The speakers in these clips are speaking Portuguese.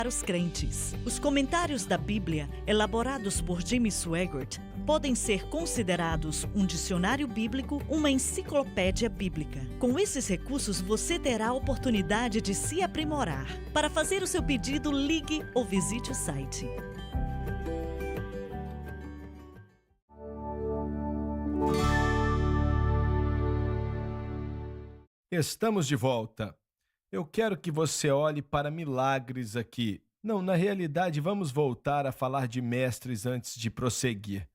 para os crentes. Os comentários da Bíblia, elaborados por Jimmy Swaggart, podem ser considerados um dicionário bíblico, uma enciclopédia bíblica. Com esses recursos, você terá a oportunidade de se aprimorar. Para fazer o seu pedido, ligue ou visite o site. Estamos de volta. Eu quero que você olhe para milagres aqui. Não, na realidade, vamos voltar a falar de mestres antes de prosseguir.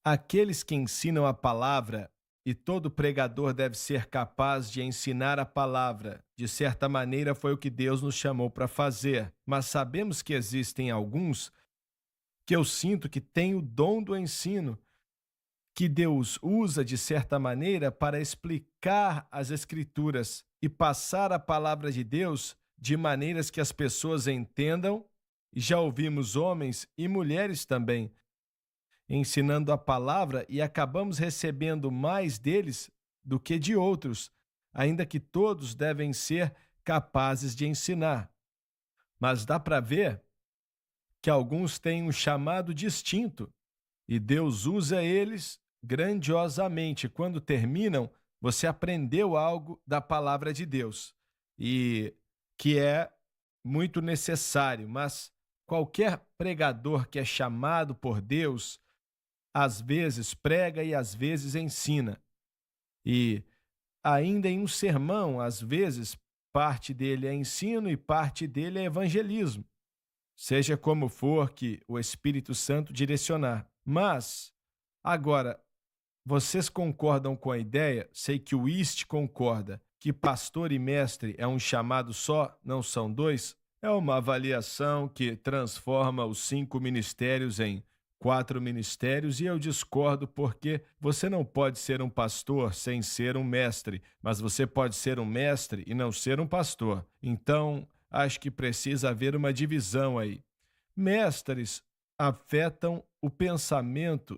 Aqueles que ensinam a palavra, e todo pregador deve ser capaz de ensinar a palavra. De certa maneira, foi o que Deus nos chamou para fazer. Mas sabemos que existem alguns que eu sinto que têm o dom do ensino, que Deus usa, de certa maneira, para explicar as Escrituras e passar a palavra de Deus de maneiras que as pessoas entendam. E já ouvimos homens e mulheres também ensinando a palavra e acabamos recebendo mais deles do que de outros, ainda que todos devem ser capazes de ensinar. Mas dá para ver que alguns têm um chamado distinto e Deus usa eles grandiosamente. Quando terminam, você aprendeu algo da palavra de Deus e que é muito necessário, mas qualquer pregador que é chamado por Deus, às vezes prega e às vezes ensina. E ainda em um sermão, às vezes, parte dele é ensino e parte dele é evangelismo. Seja como for que o Espírito Santo direcionar. Mas, agora, vocês concordam com a ideia? Sei que o East concorda que pastor e mestre é um chamado só, não são dois? É uma avaliação que transforma os 5 ministérios em 4 ministérios e eu discordo porque você não pode ser um pastor sem ser um mestre, mas você pode ser um mestre e não ser um pastor. Então, acho que precisa haver uma divisão aí. Mestres afetam o pensamento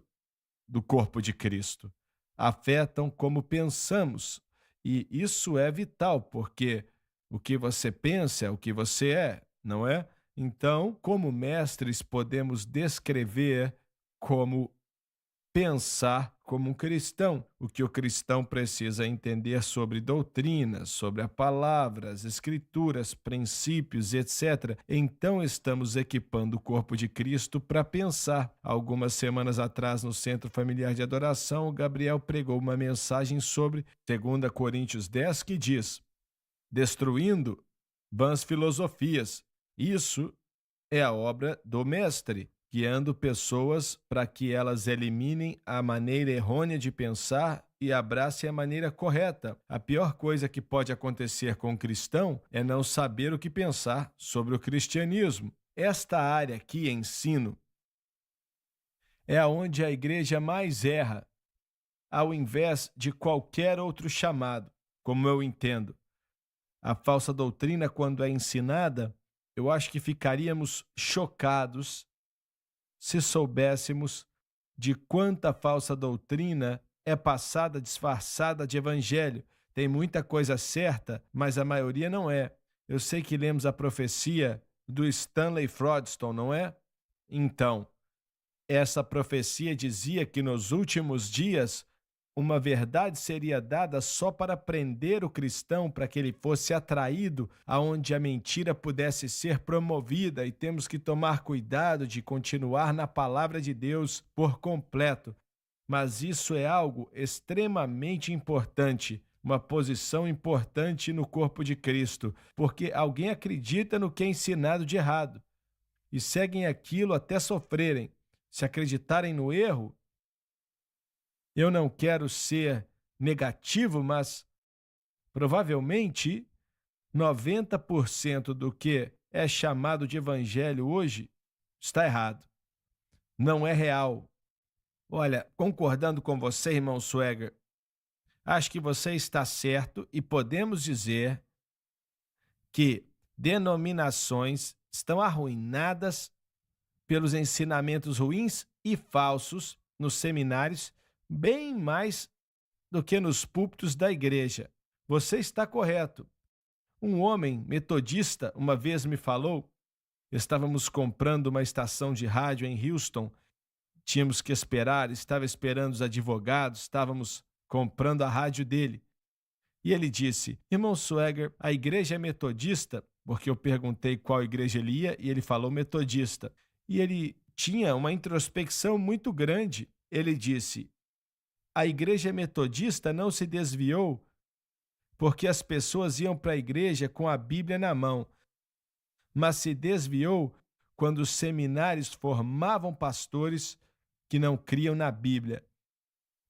do corpo de Cristo, afetam como pensamos, e isso é vital, porque o que você pensa é o que você é, não é? Então, como mestres, podemos descrever como pensar como um cristão, o que o cristão precisa entender sobre doutrinas, sobre a palavra, as escrituras, princípios, etc. Então estamos equipando o corpo de Cristo para pensar. Algumas semanas atrás, no Centro Familiar de Adoração, o Gabriel pregou uma mensagem sobre 2 Coríntios 10, que diz: destruindo vãs filosofias. Isso é a obra do mestre, guiando pessoas para que elas eliminem a maneira errônea de pensar e abracem a maneira correta. A pior coisa que pode acontecer com o cristão é não saber o que pensar sobre o cristianismo. Esta área aqui, ensino, é onde a igreja mais erra, ao invés de qualquer outro chamado, como eu entendo. A falsa doutrina, quando é ensinada, eu acho que ficaríamos chocados se soubéssemos de quanta falsa doutrina é passada disfarçada de evangelho. Tem muita coisa certa, mas a maioria não é. Eu sei que lemos a profecia do Stanley Frodstone, não é? Então, essa profecia dizia que nos últimos dias uma verdade seria dada só para prender o cristão, para que ele fosse atraído aonde a mentira pudesse ser promovida, e temos que tomar cuidado de continuar na palavra de Deus por completo. Mas isso é algo extremamente importante, uma posição importante no corpo de Cristo, porque alguém acredita no que é ensinado de errado e seguem aquilo até sofrerem. Se acreditarem no erro, eu não quero ser negativo, mas provavelmente 90% do que é chamado de evangelho hoje está errado. Não é real. Olha, concordando com você, irmão Swagger, acho que você está certo e podemos dizer que denominações estão arruinadas pelos ensinamentos ruins e falsos nos seminários, bem mais do que nos púlpitos da igreja. Você está correto. Um homem metodista uma vez me falou, estávamos comprando uma estação de rádio em Houston, tínhamos que esperar, estava esperando os advogados, estávamos comprando a rádio dele. E ele disse: irmão Swagger, a igreja é metodista? Porque eu perguntei qual igreja ele ia e ele falou metodista. E ele tinha uma introspecção muito grande. Ele disse: a igreja metodista não se desviou porque as pessoas iam para a igreja com a Bíblia na mão, mas se desviou quando os seminários formavam pastores que não criam na Bíblia.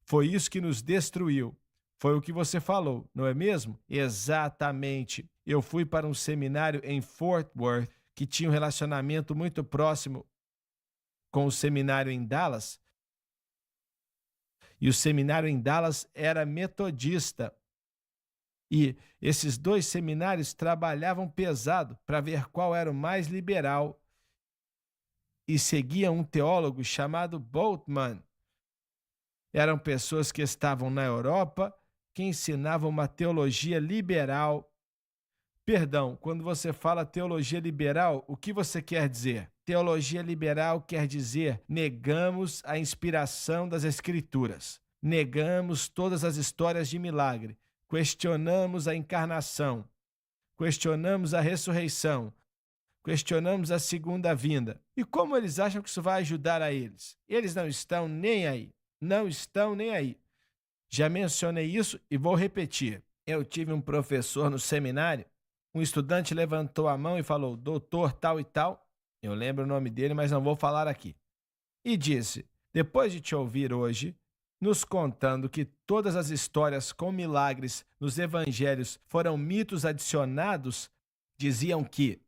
Foi isso que nos destruiu. Foi o que você falou, não é mesmo? Exatamente. Eu fui para um seminário em Fort Worth que tinha um relacionamento muito próximo com o seminário em Dallas. E o seminário em Dallas era metodista. E esses dois seminários trabalhavam pesado para ver qual era o mais liberal. E seguia um teólogo chamado Bultmann. Eram pessoas que estavam na Europa, que ensinavam uma teologia liberal. Perdão, quando você fala teologia liberal, o que você quer dizer? Teologia liberal quer dizer negamos a inspiração das Escrituras, negamos todas as histórias de milagre, questionamos a encarnação, questionamos a ressurreição, questionamos a segunda vinda. E como eles acham que isso vai ajudar a eles? Eles não estão nem aí. Não estão nem aí. Já mencionei isso e vou repetir. Eu tive um professor no seminário, um estudante levantou a mão e falou, doutor tal e tal, eu lembro o nome dele, mas não vou falar aqui, e disse, depois de te ouvir hoje, nos contando que todas as histórias com milagres nos evangelhos foram mitos adicionados, diziam que